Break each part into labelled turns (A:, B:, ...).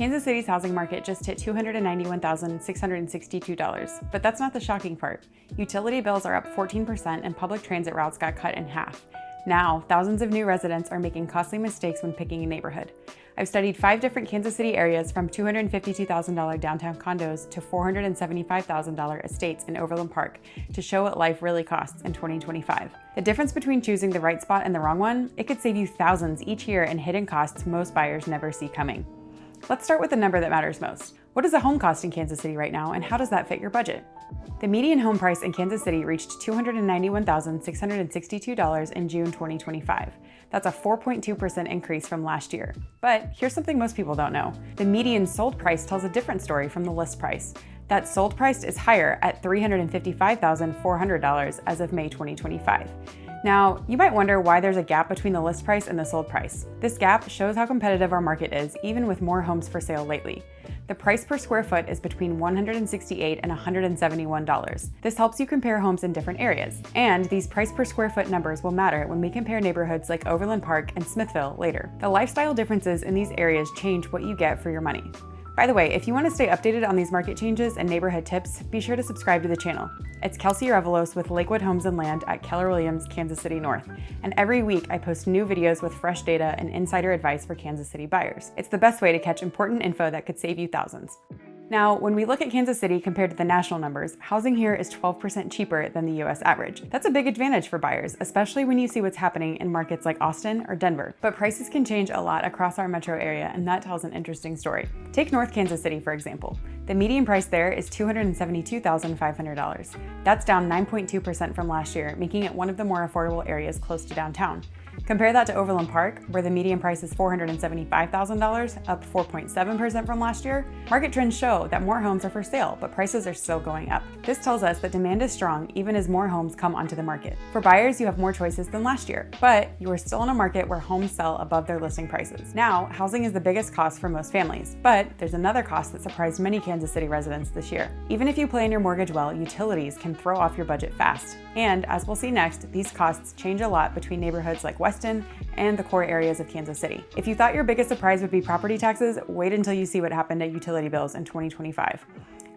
A: Kansas City's housing market just hit $291,662, but that's not the shocking part. Utility bills are up 14% and public transit routes got cut in half. Now, thousands of new residents are making costly mistakes when picking a neighborhood. I've studied 5 different Kansas City areas from $252,000 downtown condos to $475,000 estates in Overland Park to show what life really costs in 2025. The difference between choosing the right spot and the wrong one, it could save you thousands each year in hidden costs most buyers never see coming. Let's start with the number that matters most. What does a home cost in Kansas City right now, and how does that fit your budget? The median home price in Kansas City reached $291,662 in June 2025. That's a 4.2% increase from last year. But here's something most people don't know. The median sold price tells a different story from the list price. That sold price is higher at $355,400 as of May 2025. Now, you might wonder why there's a gap between the list price and the sold price. This gap shows how competitive our market is, even with more homes for sale lately. The price per square foot is between $168 and $171. This helps you compare homes in different areas. And these price per square foot numbers will matter when we compare neighborhoods like Overland Park and Smithville later. The lifestyle differences in these areas change what you get for your money. By the way, if you want to stay updated on these market changes and neighborhood tips, be sure to subscribe to the channel. It's Kelsea with Lakewood Homes and Land at Keller Williams, Kansas City North. And every week I post new videos with fresh data and insider advice for Kansas City buyers. It's the best way to catch important info that could save you thousands. Now, when we look at Kansas City compared to the national numbers, housing here is 12% cheaper than the US average. That's a big advantage for buyers, especially when you see what's happening in markets like Austin or Denver. But prices can change a lot across our metro area, and that tells an interesting story. Take North Kansas City, for example. The median price there is $272,500. That's down 9.2% from last year, making it one of the more affordable areas close to downtown. Compare that to Overland Park, where the median price is $475,000, up 4.7% from last year. Market trends show that more homes are for sale, but prices are still going up. This tells us that demand is strong even as more homes come onto the market. For buyers, you have more choices than last year, but you are still in a market where homes sell above their listing prices. Now, housing is the biggest cost for most families, but there's another cost that surprised many Kansas City residents this year. Even if you plan your mortgage well, utilities can throw off your budget fast. And as we'll see next, these costs change a lot between neighborhoods like Weston and the core areas of Kansas City. If you thought your biggest surprise would be property taxes, wait until you see what happened at utility bills in 2025.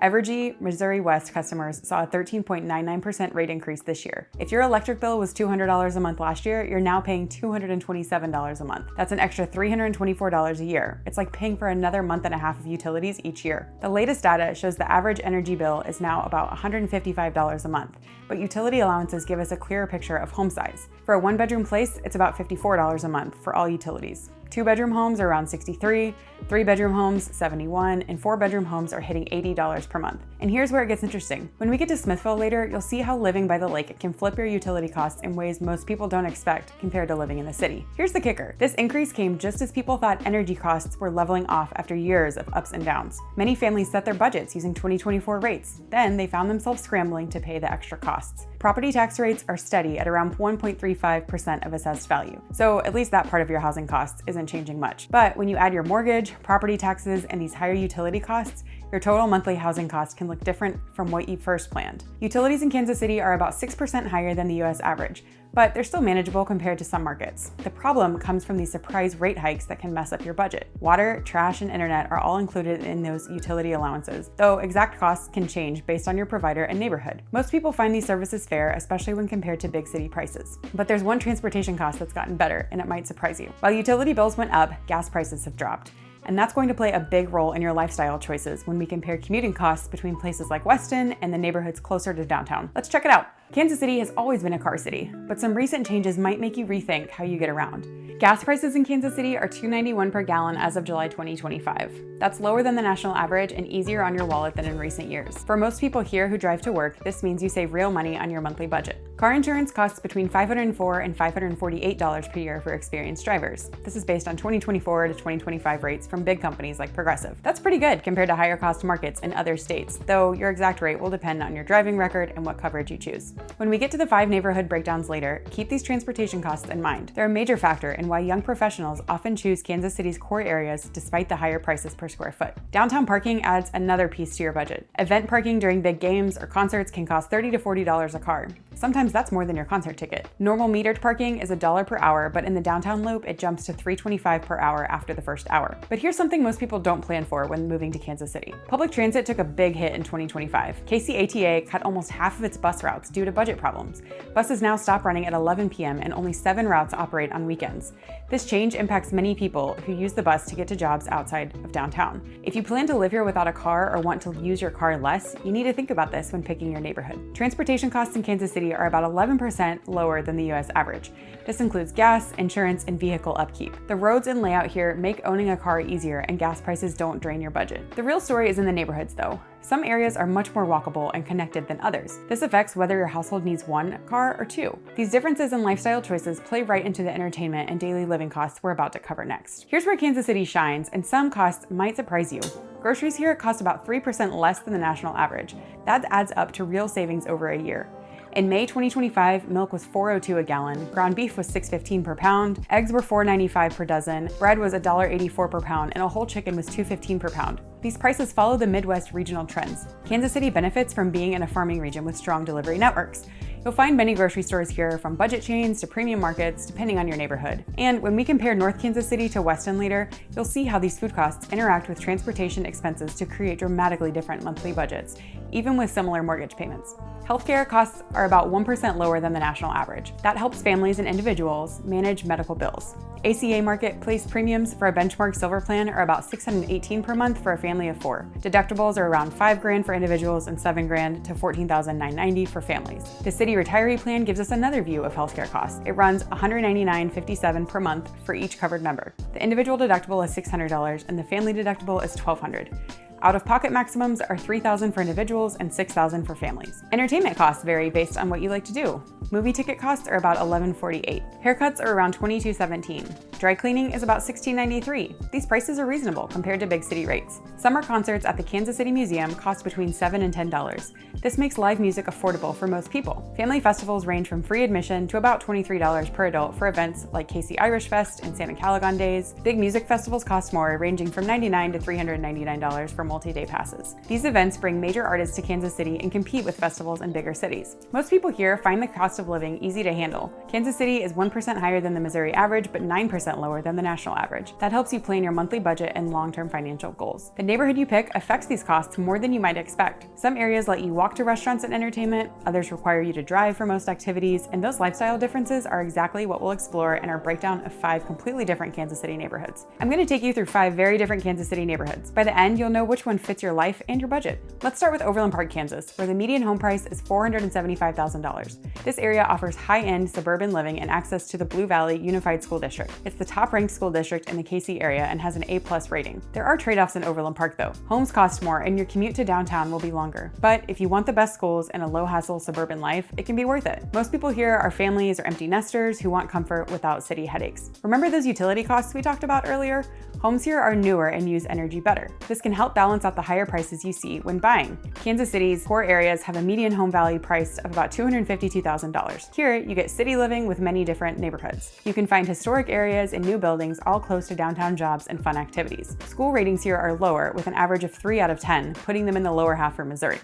A: Evergy, Missouri West customers saw a 13.99% rate increase this year. If your electric bill was $200 a month last year, you're now paying $227 a month. That's an extra $324 a year. It's like paying for another month and a half of utilities each year. The latest data shows the average energy bill is now about $155 a month, but utility allowances give us a clearer picture of home size. For a 1-bedroom place, it's about $54 a month for all utilities. 2-bedroom homes are around $63, 3-bedroom homes $71, and 4-bedroom homes are hitting $80 per month. And here's where it gets interesting. When we get to Smithville later, you'll see how living by the lake can flip your utility costs in ways most people don't expect compared to living in the city. Here's the kicker. This increase came just as people thought energy costs were leveling off after years of ups and downs. Many families set their budgets using 2024 rates. Then they found themselves scrambling to pay the extra costs. Property tax rates are steady at around 1.35% of assessed value. So at least that part of your housing costs isn't changing much. But when you add your mortgage, property taxes, and these higher utility costs, your total monthly housing cost can look different from what you first planned. Utilities in Kansas City are about 6% higher than the US average, but they're still manageable compared to some markets. The problem comes from these surprise rate hikes that can mess up your budget. Water, trash, and internet are all included in those utility allowances, though exact costs can change based on your provider and neighborhood. Most people find these services fair, especially when compared to big city prices. But there's one transportation cost that's gotten better, and it might surprise you. While utility bills went up, gas prices have dropped. And that's going to play a big role in your lifestyle choices when we compare commuting costs between places like Weston and the neighborhoods closer to downtown. Let's check it out. Kansas City has always been a car city, but some recent changes might make you rethink how you get around. Gas prices in Kansas City are $2.91 per gallon as of July 2025. That's lower than the national average and easier on your wallet than in recent years. For most people here who drive to work, this means you save real money on your monthly budget. Car insurance costs between $504 and $548 per year for experienced drivers. This is based on 2024 to 2025 rates from big companies like Progressive. That's pretty good compared to higher cost markets in other states, though your exact rate will depend on your driving record and what coverage you choose. When we get to the 5 neighborhood breakdowns later, keep these transportation costs in mind. They're a major factor in why young professionals often choose Kansas City's core areas despite the higher prices per square foot. Downtown parking adds another piece to your budget. Event parking during big games or concerts can cost $30 to $40 a car. Sometimes that's more than your concert ticket. Normal metered parking is $1 per hour, but in the downtown loop, it jumps to $3.25 per hour after the first hour. But here's something most people don't plan for when moving to Kansas City. Public transit took a big hit in 2025. KCATA cut almost half of its bus routes due to budget problems. Buses now stop running at 11 p.m. and only 7 routes operate on weekends. This change impacts many people who use the bus to get to jobs outside of downtown. If you plan to live here without a car or want to use your car less, you need to think about this when picking your neighborhood. Transportation costs in Kansas City are about 11% lower than the US average. This includes gas, insurance, and vehicle upkeep. The roads and layout here make owning a car easier, and gas prices don't drain your budget. The real story is in the neighborhoods, though. Some areas are much more walkable and connected than others. This affects whether your household needs 1 car or 2. These differences in lifestyle choices play right into the entertainment and daily living costs we're about to cover next. Here's where Kansas City shines, and some costs might surprise you. Groceries here cost about 3% less than the national average. That adds up to real savings over a year. In May 2025, milk was $4.02 a gallon, ground beef was $6.15 per pound, eggs were $4.95 per dozen, bread was $1.84 per pound, and a whole chicken was $2.15 per pound. These prices follow the Midwest regional trends. Kansas City benefits from being in a farming region with strong delivery networks. You'll find many grocery stores here, from budget chains to premium markets, depending on your neighborhood. And when we compare North Kansas City to Weston later, you'll see how these food costs interact with transportation expenses to create dramatically different monthly budgets, even with similar mortgage payments. Healthcare costs are about 1% lower than the national average. That helps families and individuals manage medical bills. ACA Marketplace premiums for a benchmark silver plan are about $618 per month for a family of 4. Deductibles are around $5,000 for individuals and $7,000 to $14,990 for families. The city retiree plan gives us another view of healthcare costs. It runs $199.57 per month for each covered member. The individual deductible is $600 and the family deductible is $1,200. Out-of-pocket maximums are $3,000 for individuals and $6,000 for families. Entertainment costs vary based on what you like to do. Movie ticket costs are about $11.48. Haircuts are around $22.17. Dry cleaning is about $16.93. These prices are reasonable compared to big city rates. Summer concerts at the Kansas City Museum cost between $7 and $10. This makes live music affordable for most people. Family festivals range from free admission to about $23 per adult for events like Kelsea Irish Fest and Santa Calagon Days. Big music festivals cost more, ranging from $99 to $399 for multi-day passes. These events bring major artists to Kansas City and compete with festivals in bigger cities. Most people here find the cost of living easy to handle. Kansas City is 1% higher than the Missouri average, but 9% lower than the national average. That helps you plan your monthly budget and long-term financial goals. The neighborhood you pick affects these costs more than you might expect. Some areas let you walk to restaurants and entertainment, others require you to drive for most activities, and those lifestyle differences are exactly what we'll explore in our breakdown of 5 completely different Kansas City neighborhoods. I'm going to take you through 5 very different Kansas City neighborhoods. By the end, you'll know which one fits your life and your budget. Let's start with Overland Park, Kansas, where the median home price is $475,000. This area offers high-end suburban living and access to the Blue Valley Unified School District. It's the top-ranked school district in the Kelsea area and has an A+ rating. There are trade-offs in Overland Park, though. Homes cost more and your commute to downtown will be longer. But if you want the best schools and a low-hassle suburban life, it can be worth it. Most people here are families or empty nesters who want comfort without city headaches. Remember those utility costs we talked about earlier? Homes here are newer and use energy better. This can help balance out the higher prices you see when buying. Kansas City's core areas have a median home value priced of about $252,000. Here, you get city living with many different neighborhoods. You can find historic areas and new buildings all close to downtown jobs and fun activities. School ratings here are lower, with an average of 3 out of 10, putting them in the lower half for Missouri.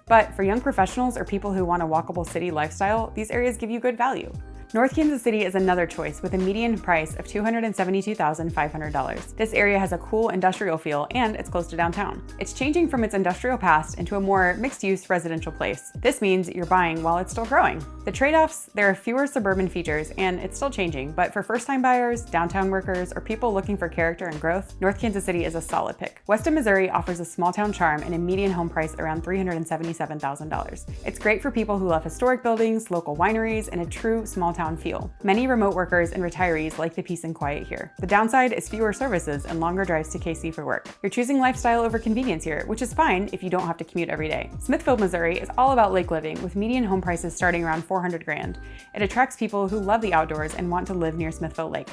A: But for young professionals or people who want a walkable city lifestyle, these areas give you good value. North Kansas City is another choice with a median price of $272,500. This area has a cool industrial feel and it's close to downtown. It's changing from its industrial past into a more mixed-use residential place. This means you're buying while it's still growing. The trade-offs, there are fewer suburban features and it's still changing, but for first-time buyers, downtown workers, or people looking for character and growth, North Kansas City is a solid pick. Weston, Missouri offers a small-town charm and a median home price around $377,000. It's great for people who love historic buildings, local wineries, and a true small-town feel. Many remote workers and retirees like the peace and quiet here. The downside is fewer services and longer drives to Kelsea for work. You're choosing lifestyle over convenience here, which is fine if you don't have to commute every day. Smithville, Missouri is all about lake living, with median home prices starting around $400,000. It attracts people who love the outdoors and want to live near Smithville Lake.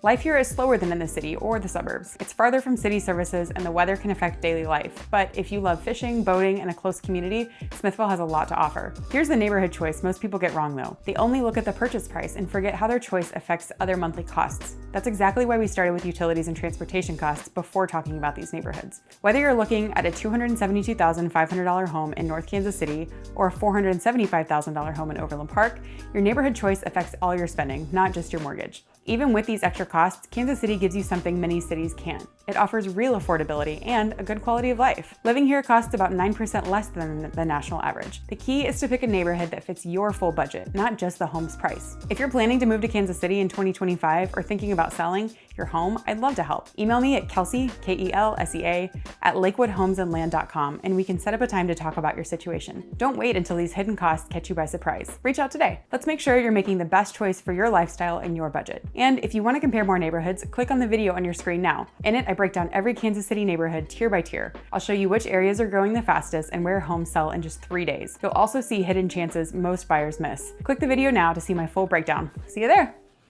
A: Life here is slower than in the city or the suburbs. It's farther from city services and the weather can affect daily life. But if you love fishing, boating, and a close community, Smithville has a lot to offer. Here's the neighborhood choice most people get wrong though. They only look at the purchase price and forget how their choice affects other monthly costs. That's exactly why we started with utilities and transportation costs before talking about these neighborhoods. Whether you're looking at a $272,500 home in North Kansas City or a $475,000 home in Overland Park, your neighborhood choice affects all your spending, not just your mortgage. Even with these extra costs, Kansas City gives you something many cities can't. It offers real affordability and a good quality of life. Living here costs about 9% less than the national average. The key is to pick a neighborhood that fits your full budget, not just the home's price. If you're planning to move to Kansas City in 2025 or thinking about selling your home, I'd love to help. Email me at Kelsea, Kelsea, at lakewoodhomesandland.com and we can set up a time to talk about your situation. Don't wait until these hidden costs catch you by surprise. Reach out today. Let's make sure you're making the best choice for your lifestyle and your budget. And if you want to compare more neighborhoods, click on the video on your screen now. In it, I break down every Kansas City neighborhood tier by tier. I'll show you which areas are growing the fastest and where homes sell in just 3 days. You'll also see hidden chances most buyers miss. Click the video now to see my full breakdown. See you there.